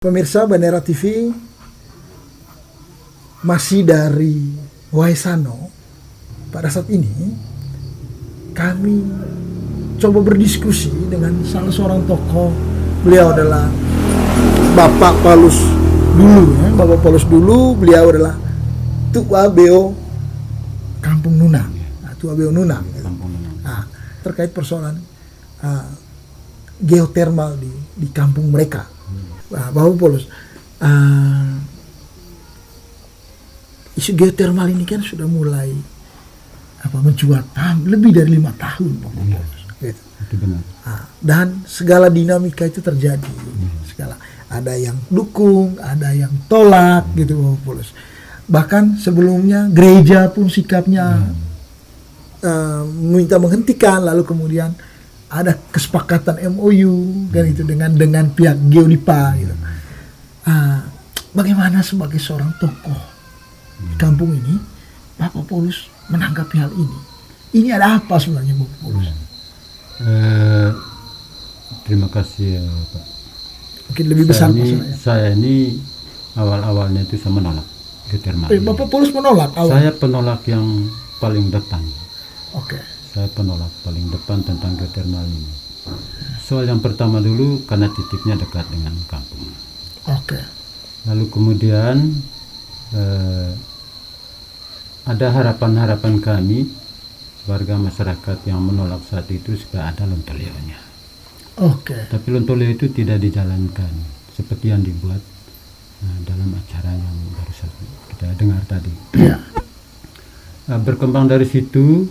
Pemirsa Bandera TV, masih dari Waisano. Pada saat ini kami coba berdiskusi dengan salah seorang tokoh. Beliau adalah Bapak Paulus dulu, Bapak Paulus dulu. Beliau adalah Tua Beo Kampung Nunang, Tua Beo Nunang. Nah, terkait persoalan geotermal di kampung mereka. Nah, Bapak Paulus, isu geotermal ini kan sudah mulai mencuat lebih dari 5 tahun, Bapak Paulus. Gitu. Itu benar. Dan segala dinamika itu terjadi, segala ada yang dukung, ada yang tolak, gitu, Bapak Paulus. Bahkan sebelumnya gereja pun sikapnya meminta menghentikan, lalu kemudian ada kesepakatan MOU kan itu dengan pihak Geodipa gitu. Bagaimana sebagai seorang tokoh di kampung ini Bapak Paulus menanggapi hal ini? Ini ada apa sebenarnya, Bapak Paulus? Terima kasih ya, Pak. Mungkin lebih besar maksudnya. Saya ini awal-awalnya itu saya menolak geotermal. Bapak Paulus menolak awal? Saya penolak yang paling depan. Oke. Saya penolak paling depan tentang geotermal ini. Soal yang pertama dulu karena titiknya dekat dengan kampung. Oke. Lalu kemudian ada harapan-harapan kami warga masyarakat yang menolak saat itu supaya ada Lontoleo-nya. Oke. Tapi Lontoleo itu tidak dijalankan seperti yang dibuat dalam acara yang baru saja kita dengar tadi. Ya. Berkembang dari situ,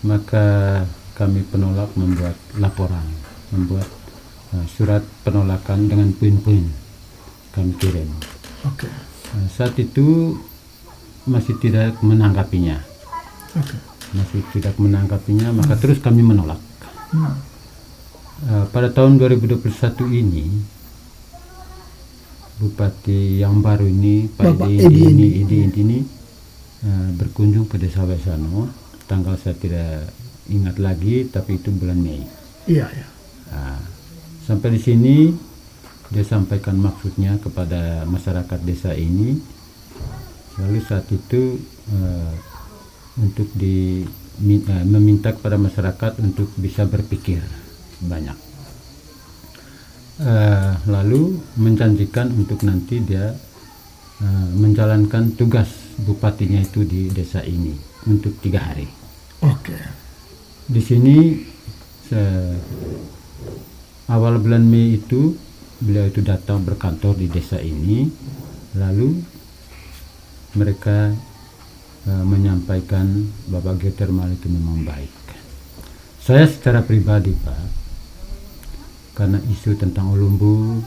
maka kami penolak membuat laporan, membuat surat penolakan dengan poin-poin kami kirim. Oke. Saat itu masih tidak menanggapinya. Oke. Masih tidak menanggapinya, maka terus kami menolak. Pada tahun 2021 ini, Bupati yang baru ini, Pak Edi ini berkunjung ke Desa Waisano. Tanggal saya tidak ingat lagi, tapi itu bulan Mei. Iya. Sampai di sini dia sampaikan maksudnya kepada masyarakat desa ini. Lalu saat itu untuk meminta kepada masyarakat untuk bisa berpikir banyak. Lalu menjanjikan untuk nanti dia menjalankan tugas bupatinya itu di desa ini untuk 3 hari. Oke. Di sini awal bulan Mei itu beliau itu datang berkantor di desa ini, lalu mereka menyampaikan bahwa geotermal itu memang baik. Saya secara pribadi, Pak, karena isu tentang Ulumbu,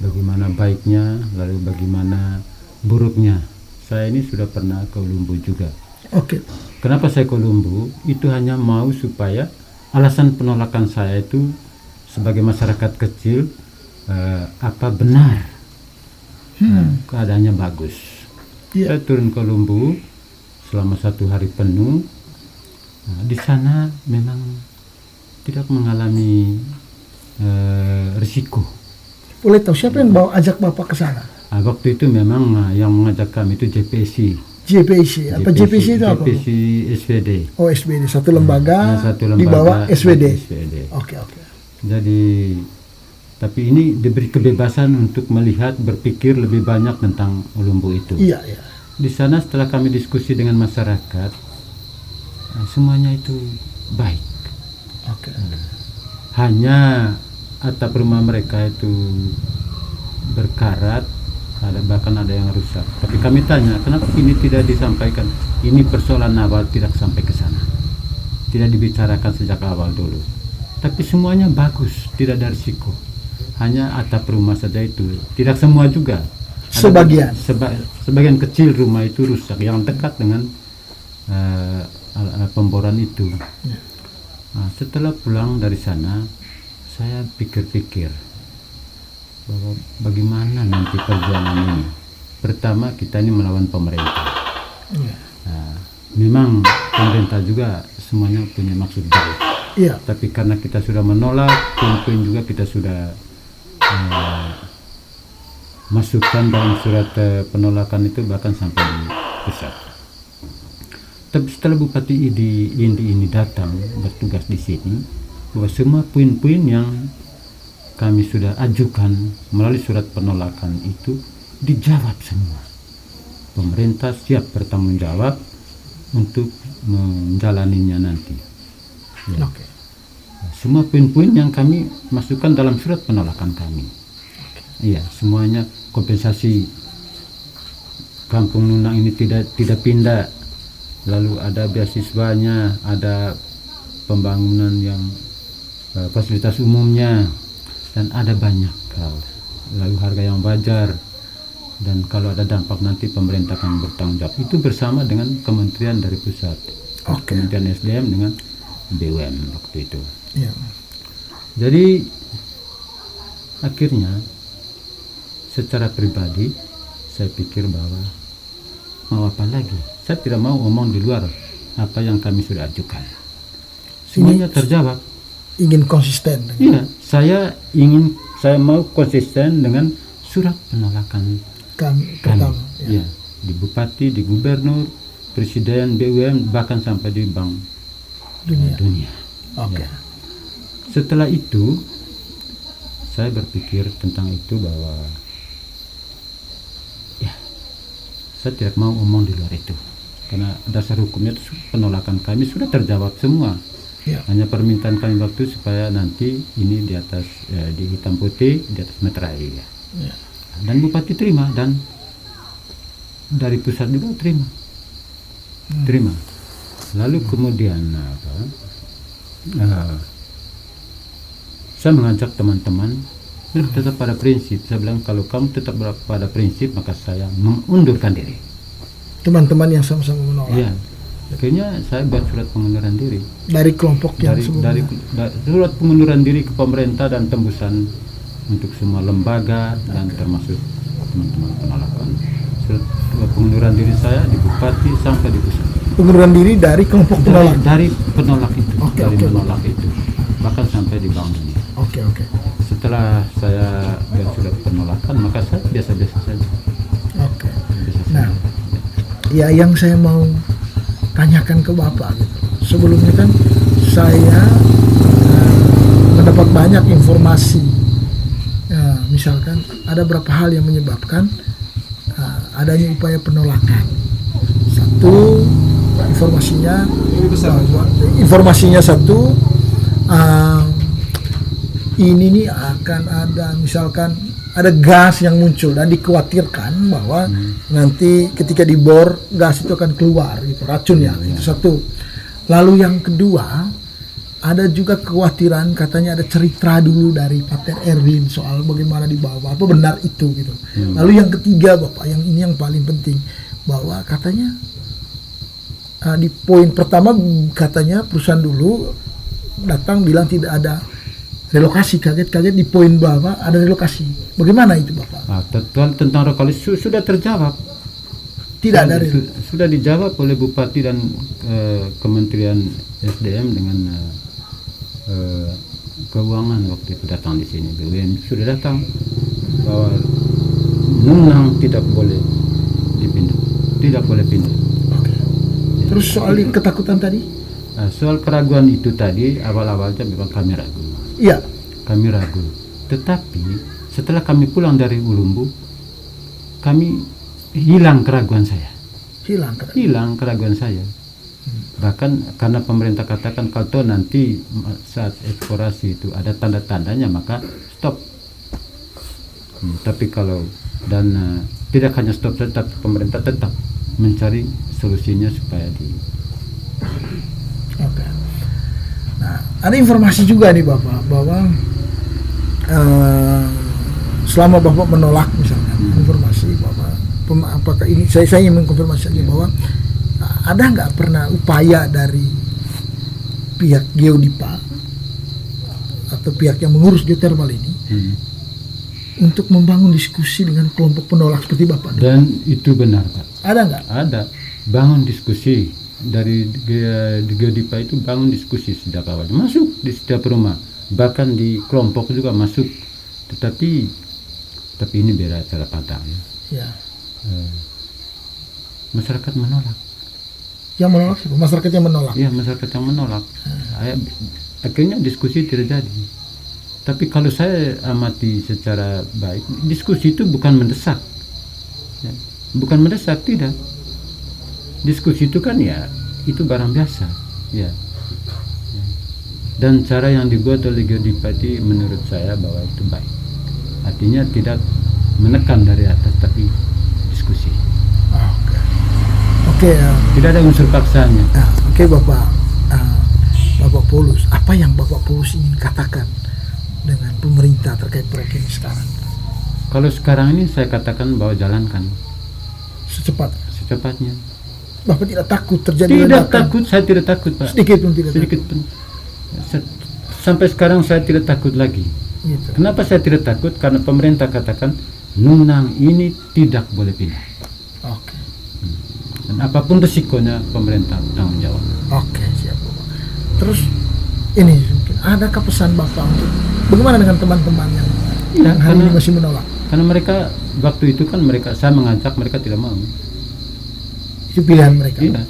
bagaimana baiknya, lalu bagaimana buruknya. Saya ini sudah pernah ke Ulumbu juga. Oke. Kenapa saya ke Ulumbu? Itu hanya mau supaya alasan penolakan saya itu sebagai masyarakat kecil benar keadaannya bagus. Saya turun ke Ulumbu selama 1 hari penuh. Di sana memang tidak mengalami risiko. Boleh tahu siapa yang ajak Bapak ke sana? Waktu itu memang yang mengajak kami itu JPC. JPC itu apa? JPC SVD. Oh, SVD, satu lembaga di bawah SVD. Oke. Jadi, tapi ini diberi kebebasan untuk melihat, berpikir lebih banyak tentang Ulumbu itu. Iya. Di sana setelah kami diskusi dengan masyarakat, semuanya itu baik. Oke. Hanya atap rumah mereka itu berkarat, bahkan ada yang rusak. Tapi kami tanya, kenapa ini tidak disampaikan? Ini persoalan awal tidak sampai ke sana, tidak dibicarakan sejak awal dulu. Tapi semuanya bagus, tidak ada risiko. Hanya atap rumah saja itu, tidak semua juga. Sebagian kecil rumah itu rusak, yang dekat dengan pemboran itu. Nah, setelah pulang dari sana, saya pikir-pikir bahwa bagaimana nanti perjuangan ini. Pertama, kita ini melawan pemerintah. Memang pemerintah juga semuanya punya maksud baik. Tapi karena kita sudah menolak, poin-poin juga kita sudah masukkan dalam surat penolakan itu bahkan sampai di pusat. Tapi setelah Bupati Indi ini datang bertugas di sini, bahwa semua poin-poin yang kami sudah ajukan melalui surat penolakan itu dijawab semua. Pemerintah siap bertanggung jawab untuk menjalaninya nanti. Ya. Oke. Semua poin-poin yang kami masukkan dalam surat penolakan kami. Iya, semuanya kompensasi Kampung Nunang ini tidak pindah. Lalu ada beasiswanya, ada pembangunan yang fasilitas umumnya, dan ada banyak hal. Lalu harga yang wajar, dan kalau ada dampak nanti pemerintah akan bertanggung jawab. Itu bersama dengan kementerian dari pusat, Kementerian SDM dengan BUM waktu itu. Iya. Jadi akhirnya secara pribadi saya pikir bahwa mau apa lagi? Saya tidak mau omong di luar apa yang kami sudah ajukan. Semuanya terjawab. Ingin konsisten. Iya, saya mau konsisten dengan surat penolakan kami. Pertama. Ya, di Bupati, di Gubernur, Presiden, BUM, bahkan sampai di Bank Dunia. Oke. Ya. Setelah itu, saya berpikir tentang itu bahwa ya, saya tidak mau omong di luar itu. Karena dasar hukumnya itu penolakan kami sudah terjawab semua. Ya. Hanya permintaan kami waktu supaya nanti ini di atas di hitam putih di atas meterai. Ya. Dan Bupati terima dan dari pusat juga terima. Lalu kemudian saya mengajak teman-teman tetap pada prinsip. Saya bilang kalau kamu tetap pada prinsip maka saya mengundurkan diri. Teman-teman yang sama-sama menolak. Iya. Akhirnya saya buat surat pengunduran diri Dari kelompok yang sebelumnya. dari surat pengunduran diri ke pemerintah dan tembusan untuk semua lembaga dan termasuk teman-teman penolakan. Surat pengunduran diri saya di Bupati sampai di pusat. Pengunduran diri dari kelompok penolak. Dari penolak itu, menolak Oke. itu, bahkan sampai di Bank Dunia. Oke. Setelah saya buat surat penolakan, maka saya biasa-biasa saja. Oke. Biasa Nah, saja. ya yang saya mau tanyakan ke Bapak gitu. Sebelumnya kan saya mendapat banyak informasi. Misalkan ada beberapa hal yang menyebabkan adanya upaya penolakan. Satu, informasinya satu, ini nih akan ada misalkan ada gas yang muncul dan dikhawatirkan bahwa nanti ketika dibor gas itu akan keluar gitu, racun ya. Itu satu. Lalu yang kedua, ada juga kekhawatiran katanya ada cerita dulu dari Pater Erwin soal bagaimana dibawa, apa benar itu gitu. Lalu yang ketiga Bapak, yang ini yang paling penting, bahwa katanya di poin pertama katanya perusahaan dulu datang bilang tidak ada relokasi, kaget di poin bawah ada relokasi. Bagaimana itu Bapak? Tentang relokasi sudah terjawab. Tidak ada sudah dijawab oleh Bupati dan Kementerian SDM dengan keuangan waktu itu datang di sini. BUM sudah datang bahwa Nunang tidak boleh dipindah, tidak boleh pindah. Oke. Terus soal ketakutan tadi? Soal keraguan itu tadi awal-awalnya memang kami ragu. Iya. Kami ragu. Tetapi setelah kami pulang dari Ulumbu, kami hilang keraguan saya. Hilang keraguan saya. Bahkan karena pemerintah katakan kalau nanti saat eksplorasi itu ada tanda-tandanya maka stop. Tapi kalau tidak hanya stop saja, tapi pemerintah tetap mencari solusinya supaya Oke. Nah, ada informasi juga nih Bapak bahwa selama Bapak menolak misalnya informasi bahwa apakah ini saya ingin mengkonfirmasi lagi bahwa ada nggak pernah upaya dari pihak Geodipa atau pihak yang mengurus geotermal ini untuk membangun diskusi dengan kelompok penolak seperti Bapak? Dan itu benar Pak. Ada nggak? Ada. Bangun diskusi dari Geodipa itu, bangun diskusi sejak awal. Masuk di setiap rumah, bahkan di kelompok juga masuk. Tetapi Tapi ini beda cara pandang ya. Ya. Masyarakat menolak. Yang menolak siapa? Masyarakat yang menolak. Iya, masyarakat yang menolak. Akhirnya diskusi terjadi. Tapi kalau saya amati secara baik, diskusi itu bukan mendesak. Ya, bukan mendesak, tidak. Diskusi itu kan ya, itu barang biasa. Ya. Dan cara yang dibuat oleh Geodipati menurut saya bahwa itu baik. Artinya tidak menekan dari atas, tapi diskusi. Oke. Oke. Tidak ada unsur paksanya. Oke, Bapak Paulus, apa yang Bapak Paulus ingin katakan dengan pemerintah terkait proyek ini sekarang? Kalau sekarang ini saya katakan bahwa jalankan secepatnya. secepatnya. Bapak tidak takut terjadi Tidak ledakan? takut, saya tidak takut, Pak. Sedikit pun tidak Sedikit pun. Sampai sekarang saya tidak takut lagi. Gitu. Kenapa saya tidak takut? Karena pemerintah katakan Nunang ini tidak boleh pindah. Oke. Dan apapun resikonya pemerintah tanggung jawab. Oke, siap Bapak. Terus ini mungkin adakah pesan Bapak untuk bagaimana dengan teman-teman yang hari ini masih menolak? Karena mereka waktu itu kan saya mengajak, mereka tidak mau. Itu pilihan mereka. Iya.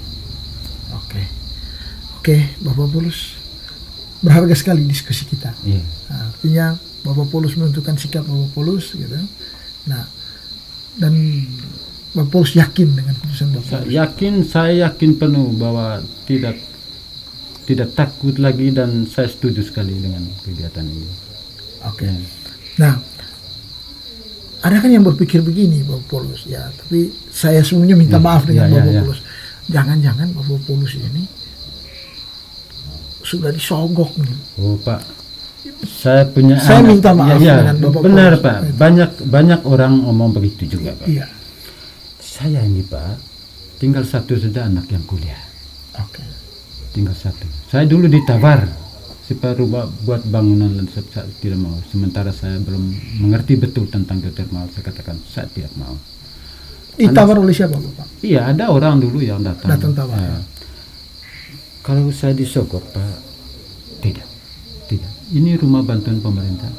Oke, Bapak Paulus, berharga sekali diskusi kita. Iya. Nah, artinya Bapak Paulus menentukan sikap Bapak Paulus, gitu. Nah, dan Bapak Paulus yakin dengan keputusan Bapak. Saya yakin penuh bahwa tidak takut lagi, dan saya setuju sekali dengan kegiatan ini. Oke. Ya. Nah, ada kan yang berpikir begini, Bapak Paulus, ya, tapi saya semuanya minta maaf dengan Bapak Paulus. Jangan-jangan Bapak Paulus ini sudah disogok nih. Oh, Pak, saya minta maaf dengan Bapak benar, Paulus. Pak. Banyak orang ngomong begitu juga, Pak. Iya. Saya ini, Pak, tinggal satu saja anak yang kuliah. Oke. Tinggal satu. Saya dulu ditawar supaya buat bangunan, dan saya tidak mau. Sementara saya belum mengerti betul tentang geothermal, saya katakan saya tidak mau. Ditawar oleh siapa, Bapak? Iya, ada orang dulu yang datang tawar. Kalau saya disogok, Pak, tidak. Ini rumah bantuan pemerintah.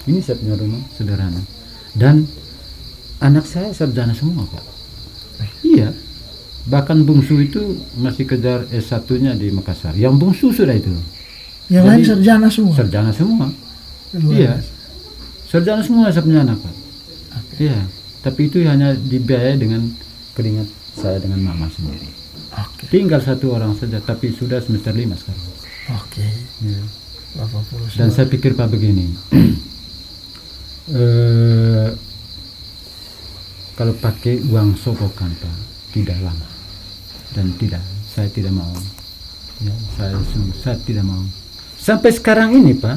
Ini saya punya rumah sederhana. Dan anak saya sarjana semua, Pak. Iya. Bahkan bungsu itu masih kejar S1-nya di Makassar. Yang bungsu sudah itu. Yang lain sarjana semua? Sarjana semua. Iya. Sarjana semua saya punya anak, Pak. Okay. Iya. Tapi itu hanya dibiayai dengan keringat saya dengan mama sendiri. Okay. Tinggal satu orang saja, tapi sudah semester 5 sekarang. Oke. Ya. Bapak Paulus. Dan saya pikir, Pak, begini. Kalau pakai uang sogokan, Pak, tidak lama. Dan saya tidak mau. Ya, saya tidak mau. Sampai sekarang ini, Pak,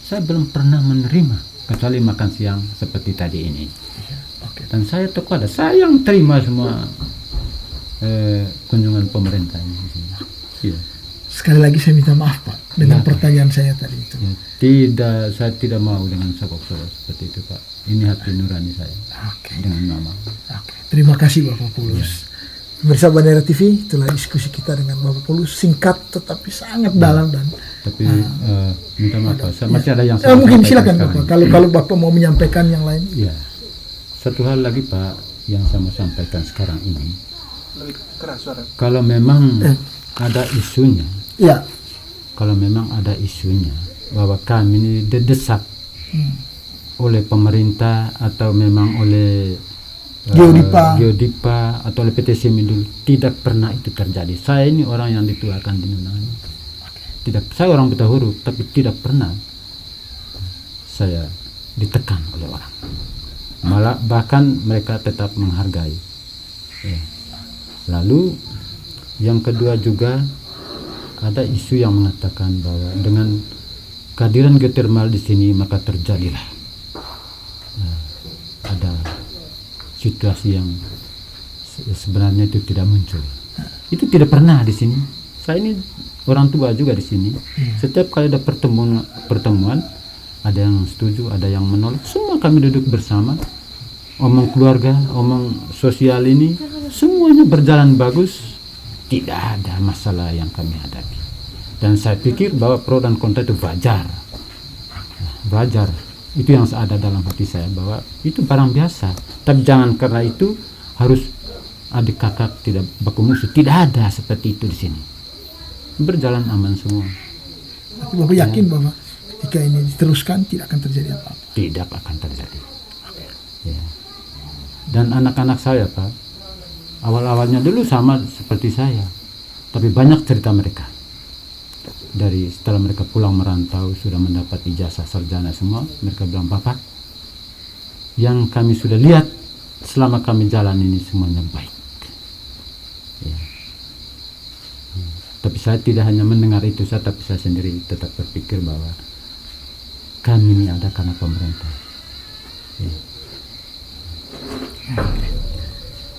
saya belum pernah menerima kecuali makan siang seperti tadi ini. Ya, okay. Dan saya tokoh ada, saya yang terima semua kunjungan pemerintah ini. Ya. Sekali lagi saya minta maaf, Pak, dengan pertanyaan saya tadi itu. Ya, saya tidak mau dengan sogok-sogok seperti itu, Pak. Ini hati nurani saya. Okay. Dengan mama. Okay. Terima kasih, Bapak Paulus. Pemirsa Bandera TV, itulah diskusi kita dengan Bapak Paulus, singkat tetapi sangat dalam dan. Tapi minta maaf, Pak. Masih ada yang mungkin silakan, Bapak. Kalau Bapak mau menyampaikan yang lain. Ya. Satu hal lagi, Pak, yang saya mau sampaikan sekarang ini. Lebih keras suara. Kalau memang ada isunya, ya. Kalau memang ada isunya bahwa kami ini didesak oleh pemerintah atau memang oleh Geodipa atau oleh PT Semi dulu, tidak pernah itu terjadi. Saya ini orang yang dituakan di Nunang. Saya orang buta huruf, tapi tidak pernah saya ditekan oleh orang. Malah bahkan mereka tetap menghargai. Ya. Lalu yang kedua juga ada isu yang mengatakan bahwa dengan kehadiran geothermal di sini maka terjadilah ada situasi yang sebenarnya itu tidak muncul. Itu tidak pernah di sini. Saya ini orang tua juga di sini. Setiap kali ada pertemuan, ada yang setuju, ada yang menolak. Semua kami duduk bersama, omong keluarga, omong sosial ini, semuanya berjalan bagus. Tidak ada masalah yang kami hadapi. Dan saya pikir bahwa pro dan kontra itu wajar. Itu yang ada dalam hati saya, bahwa itu barang biasa. Tapi jangan karena itu harus adik kakak tidak baku musuh. Tidak ada seperti itu di sini. Berjalan aman semua. Tapi Bapak yakin bahwa ketika ini diteruskan tidak akan terjadi apa-apa? Tidak akan terjadi. Ya. Dan anak-anak saya, Pak, awal-awalnya dulu sama seperti saya, tapi banyak cerita mereka. Dari setelah mereka pulang merantau, sudah mendapat ijazah sarjana semua, mereka bilang, Bapak, yang kami sudah lihat selama kami jalan ini semuanya baik. Ya. Tapi saya tidak hanya mendengar itu, tapi saya sendiri tetap berpikir bahwa kami ini ada karena pemerintah. Ya.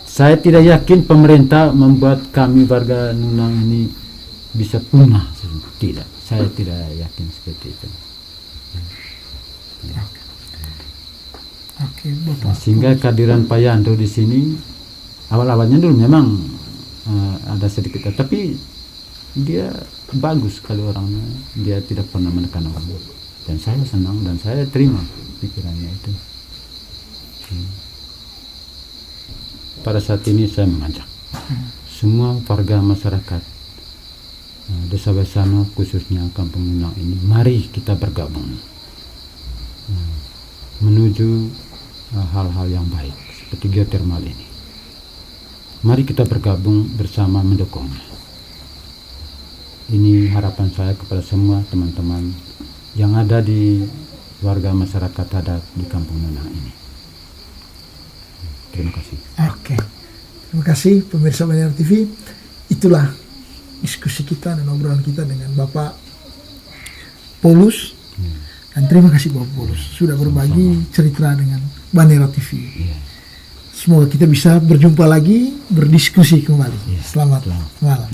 Saya tidak yakin pemerintah membuat kami warga Nunang ini bisa punah. Tidak, saya tidak yakin seperti itu. Oke, Bapak. Sehingga kehadiran Pak Yando di sini awal-awalnya dulu memang ada sedikit, tapi dia bagus sekali orangnya. Dia tidak pernah menekan orang. Dan saya senang dan saya terima pikirannya itu. Pada saat ini saya mengajak semua warga masyarakat Desa Waisano, khususnya Kampung Nunang ini, mari kita bergabung menuju hal-hal yang baik seperti geotermal ini. Mari kita bergabung bersama mendukungnya. Ini harapan saya kepada semua teman-teman yang ada di warga masyarakat adat di Kampung Nunang ini. Terima kasih. Oke, terima kasih pemirsa Banjar TV. Itulah diskusi kita dan obrolan kita dengan Bapak Paulus. Dan terima kasih Bapak Paulus sudah berbagi cerita dengan Banera TV. Semoga kita bisa berjumpa lagi, berdiskusi kembali. Selamat malam.